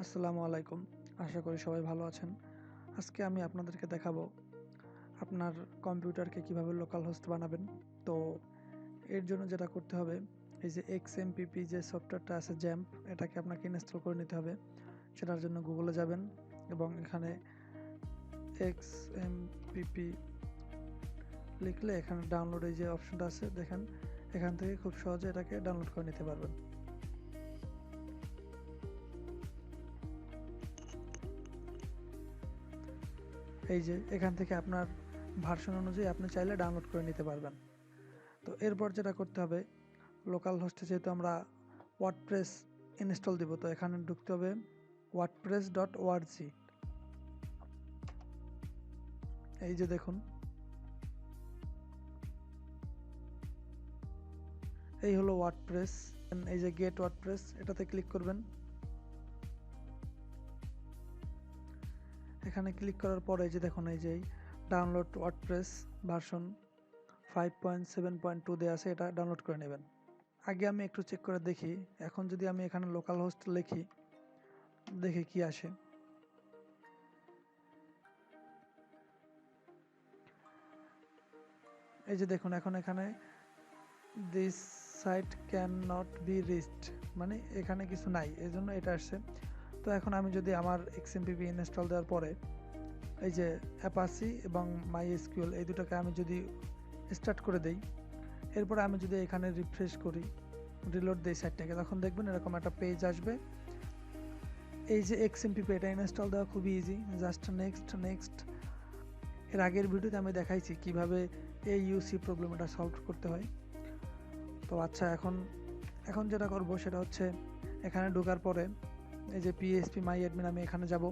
আসসালামু আলাইকুম। আশা করি সবাই ভালো আছেন। আজকে আমি আপনাদেরকে দেখাবো আপনার কম্পিউটারকে কিভাবে লোকাল হোস্ট বানাবেন। তো এর জন্য যেটা করতে হবে, এই যে xampp যে সফটওয়্যারটা আছে xampp, এটাকে আপনাকে ইনস্টল করে নিতে হবে। সেটার জন্য গুগলে যাবেন এবং এখানে xampp লিখলে এখানে ডাউনলোড এই যে অপশনটা আছে দেখেন, এখান থেকে খুব সহজে এটাকে ডাউনলোড করে নিতে পারবেন। এই যে এখান থেকে আপনার ভার্সন অনুযায়ী আপনি চাইলে ডাউনলোড করে নিতে পারবেন। তো এরপর যেটা করতে হবে, লোকাল হোস্টে যেহেতু আমরা ওয়ার্ডপ্রেস ইনস্টল দিব, তো এখানে ঢুকতে হবে wordpress.org। এই যে দেখুন, এই হলো ওয়ার্ডপ্রেস। এই যে গেট ওয়ার্ডপ্রেস, এটাতে ক্লিক করবেন। এখানে ক্লিক করার পরে এই যে দেখুন, এই যে ডাউনলোড ওয়ার্ডপ্রেস ভার্সন 5.7.2 দেওয়া আছে, এটা ডাউনলোড করে নেবেন। আগে আমি একটু চেক করে দেখি, এখন যদি আমি এখানে লোকাল হোস্ট লিখি, দেখি কি আসে। এই যে দেখুন, এখন এখানে this site can not be reached, মানে এখানে কিছু নাই, এই জন্য এটা আসছে। তো এখন আমি যদি আমার xampp ইনস্টল দেওয়ার পরে এই যে অ্যাপাচি এবং মাইএসকিউএল এই দুটোকে আমি যদি স্টার্ট করে দেই, এরপরে আমি যদি এখানে রিফ্রেশ করি, রিলোড দিই সাইটটাকে, তখন দেখবেন এরকম একটা পেজ আসবে। এই যে xampp এটা ইনস্টল দেওয়া খুবই ইজি, জাস্ট নেক্সট। এর আগের ভিডিওতে আমি দেখাইছি কিভাবে AUC প্রবলেমটা সলভ করতে হয়। তো আচ্ছা, এখন যেটা করব সেটা হচ্ছে, এখানে ঢোকার পরে এই যে PHP মাই অ্যাডমিন, আমি এখানে যাব।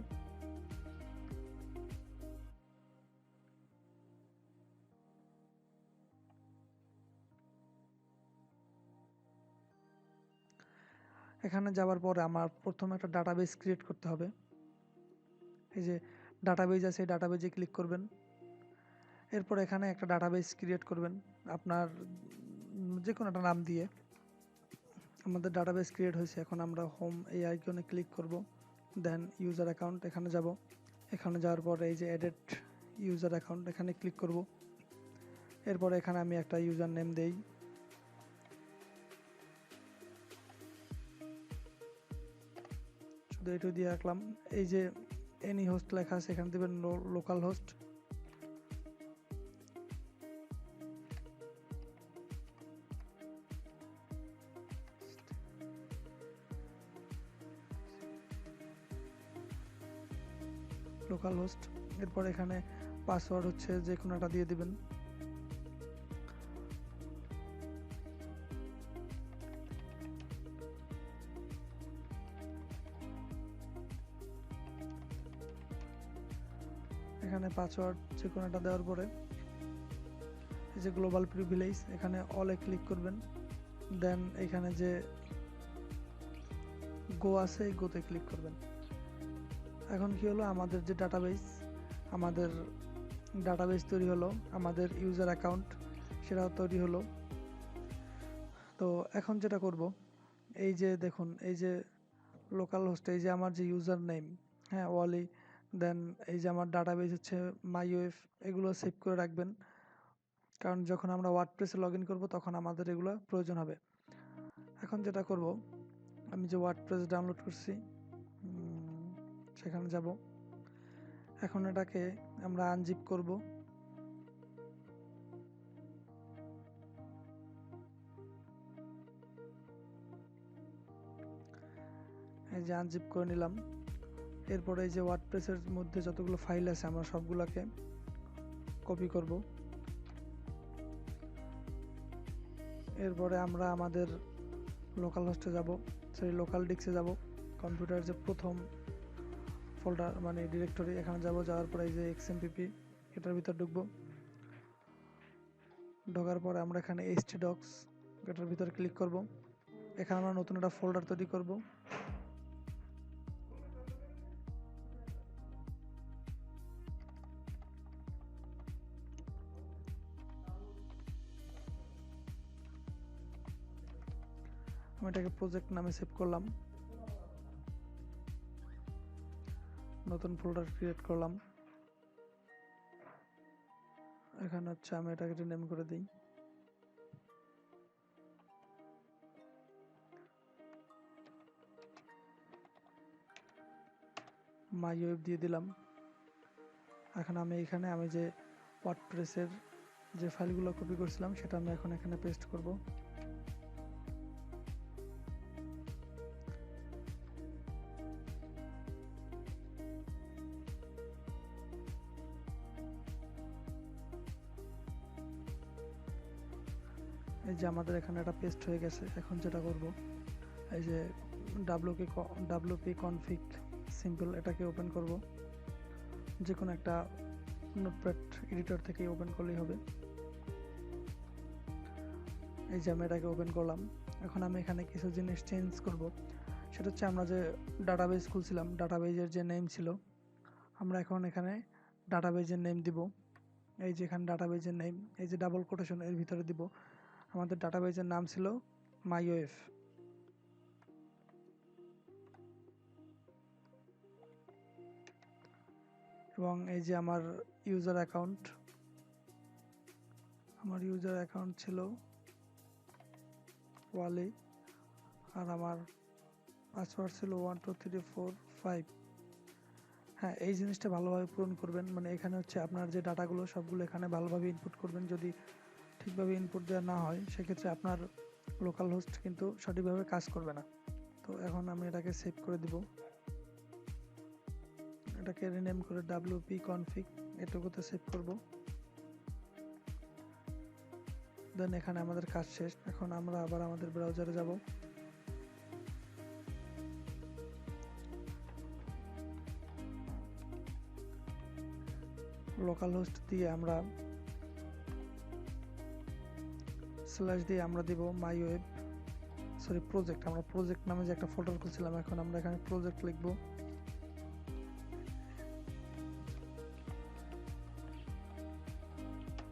এখানে যাওয়ার পরে আমার প্রথমে একটা ডাটাবেস ক্রিয়েট করতে হবে। এই যে ডাটাবেজ আছে, ডাটাবেজে ক্লিক করবেন। এরপর এখানে একটা ডাটাবেস ক্রিয়েট করবেন আপনার যে কোনো একটা নাম দিয়ে। আমাদের ডাটাবেস ক্রিয়েট হয়েছে, এখন আমরা হোম এই আইকনে ক্লিক করব, দেন ইউজার অ্যাকাউন্ট এখানে যাব। এখানে যাওয়ার পরে এই যে এডিট ইউজার অ্যাকাউন্ট এখানে ক্লিক করব। এরপরে এখানে আমি একটা ইউজার নেম দেই। শুধু এটু দিয়ে রাখলাম। এই যে এনি হোস্ট লেখা আছে, এখানে দেবেন লোকাল হোস্ট। লোকাল হোস্ট, এরপর এখানে পাসওয়ার্ড হচ্ছে যে কোনো একটা দিয়ে দিবেন। এখানে পাসওয়ার্ড যে কোনো একটা দেওয়ার পরে এই যে গ্লোবাল প্রিভিলেজ, এখানে অলে ক্লিক করবেন। দেন এখানে যে গো আছে, এই গোতে ক্লিক করবেন। এখন কি হলো, আমাদের যে ডাটাবেস তৈরি হলো, আমাদের ইউজার অ্যাকাউন্ট সেটাও তৈরি হলো। তো এখন যেটা করব, এই যে দেখুন, এই যে লোকাল হোস্ট, এই যে আমার যে ইউজার নেম, হ্যাঁ ওয়ালি, দেন এই যে আমার ডাটাবেস হচ্ছে মাইওয়েভ, এগুলো সেভ করে রাখবেন, কারণ যখন আমরা ওয়ার্ডপ্রেসে লগ ইন করবো তখন আমাদের এগুলো প্রয়োজন হবে। এখন যেটা করব, আমি যে ওয়ার্ডপ্রেস ডাউনলোড করছি সেখানে যাব। এখন এটাকে আমরা আনজিপ করব। এই যে আনজিপ করে নিলাম। এরপরে এই যে ওয়ার্ডপ্রেসের মধ্যে যতগুলো ফাইল আছে আমরা সবগুলোকে কপি করব। এরপরে আমরা আমাদের লোকাল হোস্টে যাব, সরি লোকাল ডিস্কে যাব, কম্পিউটার যে প্রথম ফোল্ডার মানে ডিরেক্টরি, এখানে যাব। যাওয়ার পরে এই যে xampp এটার ভিতর ঢুকবো। ঢোকার পরে আমরা এখানে htdocs এটার ভিতর ক্লিক করব। এখানে আমরা নতুন একটা ফোল্ডার তৈরি করব। আমি এটাকে প্রজেক্ট নামে সেভ করলাম। নতুন ফোল্ডার ক্রিয়েট করলাম। এখানে হচ্ছে আমি এটাকে রিনেম করে দিই। মাই ওয়েব দিয়ে দিলাম। এখন আমি যে ওয়ার্ডপ্রেসের যে ফাইলগুলো কপি করছিলাম সেটা আমি এখন এখানে পেস্ট করব। এই যে আমাদের এখানে একটা পেস্ট হয়ে গেছে। এখন যেটা করব, এই যে wp config সিম্পল এটাকে ওপেন করব। যে কোনো একটা নোটপ্যাড এডিটর থেকে ওপেন করলেই হবে। এই যে আমি এটাকে ওপেন করলাম। এখন আমি এখানে কিছু জিনিস চেঞ্জ করব। সেটা হচ্ছে আমরা যে ডাটাবেস খুলছিলাম, ডাটাবেজের যে নেম ছিল, আমরা এখন এখানে ডাটাবেজের নেম দিব। এই যে এখানে ডাটাবেজের নেম, এই যে ডাবল কোটেশন এর ভিতরে দিব। আমাদের ডাটাবেজের নাম ছিল মাইওএফ। এবং এই যে আমার ইউজার অ্যাকাউন্ট ছিল ওয়ালি, আর আমার পাসওয়ার্ড ছিল 123455। হ্যাঁ, এই জিনিসটা ভালোভাবে পূরণ করবেন। মানে এখানে হচ্ছে আপনার যে ডাটাগুলো সবগুলো এখানে ভালোভাবে ইনপুট করবেন। যদি ঠিকভাবে ইনপুট দেওয়া না হয় সেক্ষেত্রে আপনার লোকাল হোস্ট কিন্তু সঠিকভাবে কাজ করবে না। তো এখন আমি এটাকে সেভ করে দিব। এটাকে রিনেম করে wp config এটুকুতে সেভ করব। দেন এখানে আমাদের কাজ শেষ। এখন আমরা আবার আমাদের ব্রাউজারে যাব। লোকাল হোস্ট দিয়ে আমরা স্ল্যাশ দিয়ে আমরা দিব মাইওয়েব প্রজেক্ট। আমরা প্রজেক্ট নামে যে একটা ফোল্ডার খুলছিলাম, এখন আমরা এখানে প্রজেক্ট লিখব।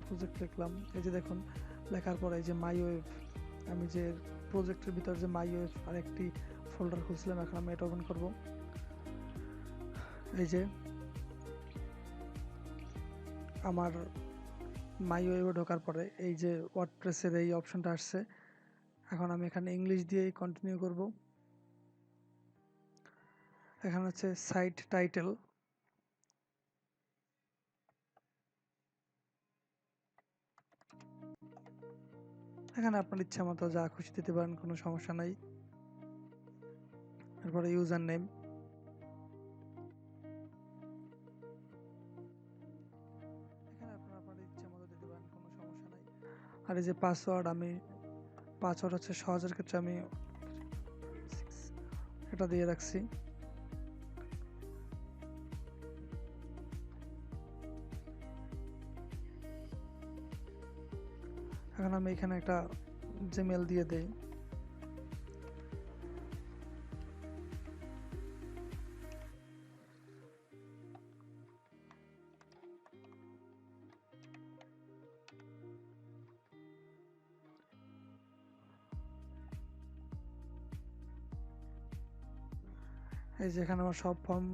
প্রজেক্ট লিখলাম। এই যে দেখুন, লেখার পরে এই যে মাইওয়েব, আমি যে প্রজেক্টের ভিতর যে মাইওয়েব আর একটি ফোল্ডার খুলছিলাম, এখন আমি এটা ওপেন করব। এই যে আমার মাইওয়েবে ঢোকার পরে এই যে ওয়ার্ডপ্রেসের এই অপশনটা আসছে। এখন আমি এখানে ইংলিশ দিয়েই কন্টিনিউ করব। এখানে হচ্ছে সাইট টাইটেল, এখানে আপনার ইচ্ছা মতো যা খুশি দিতে পারেন, কোনো সমস্যা নাই। এরপরে ইউজার নেম, এখানে আপনার ইচ্ছা মতো দিতে পারেন, কোনো সমস্যা নাই। আর এই যে পাসওয়ার্ড হচ্ছে সহজের ক্ষেত্রে আমি এটা দিয়ে রাখছি। এখন আমি এখানে একটা জিমেল দিয়ে দেই। এই যে এখানে আমার সব ফর্ম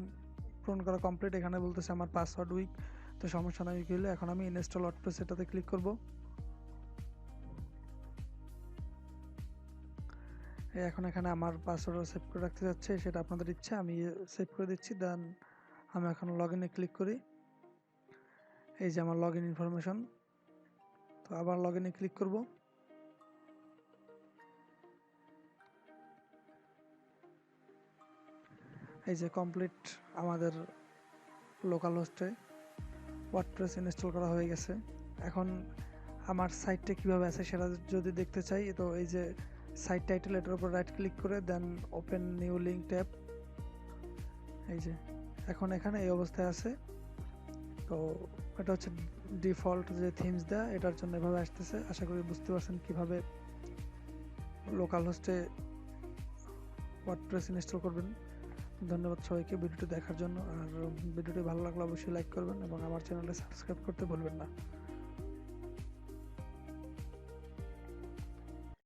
পূরণ করা কমপ্লিট। এখানে বলতেছে আমার পাসওয়ার্ড উইক, তো সমস্যা নাই উইক হলে। এখন আমি ইনস্টল ওয়ার্ডপ্রেস এটাতে ক্লিক করব। এখন এখানে আমার পাসওয়ার্ড সেভ করে রাখতে যাচ্ছে, সেটা আপনাদের ইচ্ছা, আমি সেভ করে দিচ্ছি। দেন আমি এখন লগ ইনে ক্লিক করি। এই যে আমার লগ ইন ইনফরমেশন, তো আবার লগ ইনে ক্লিক করব। এই যে কমপ্লিট আমাদের লোকাল হোস্টে ওয়ার্ডপ্রেস ইনস্টল করা হয়ে গেছে। এখন আমার সাইটটা কিভাবে আছে সেটা যদি দেখতে চাই, তো এই যে সাইট টাইটেল, এটার উপর রাইট ক্লিক করে দেন ওপেন নিউ লিঙ্ক ট্যাব। এই যে এখন এখানে এই অবস্থায় আছে। তো এটা হচ্ছে ডিফল্ট যে থিমস দেয়া, এটার জন্য এভাবে আসতেছে। আশা করি বুঝতে পারছেন কিভাবে লোকাল হোস্টে ওয়ার্ডপ্রেস ইনস্টল করবেন। ধন্যবাদ সবাইকে ভিডিওটি দেখার জন্য। আর ভিডিওটি ভালো লাগলে অবশ্যই লাইক করবেন এবং আমার চ্যানেলটা সাবস্ক্রাইব করতে ভুলবেন না।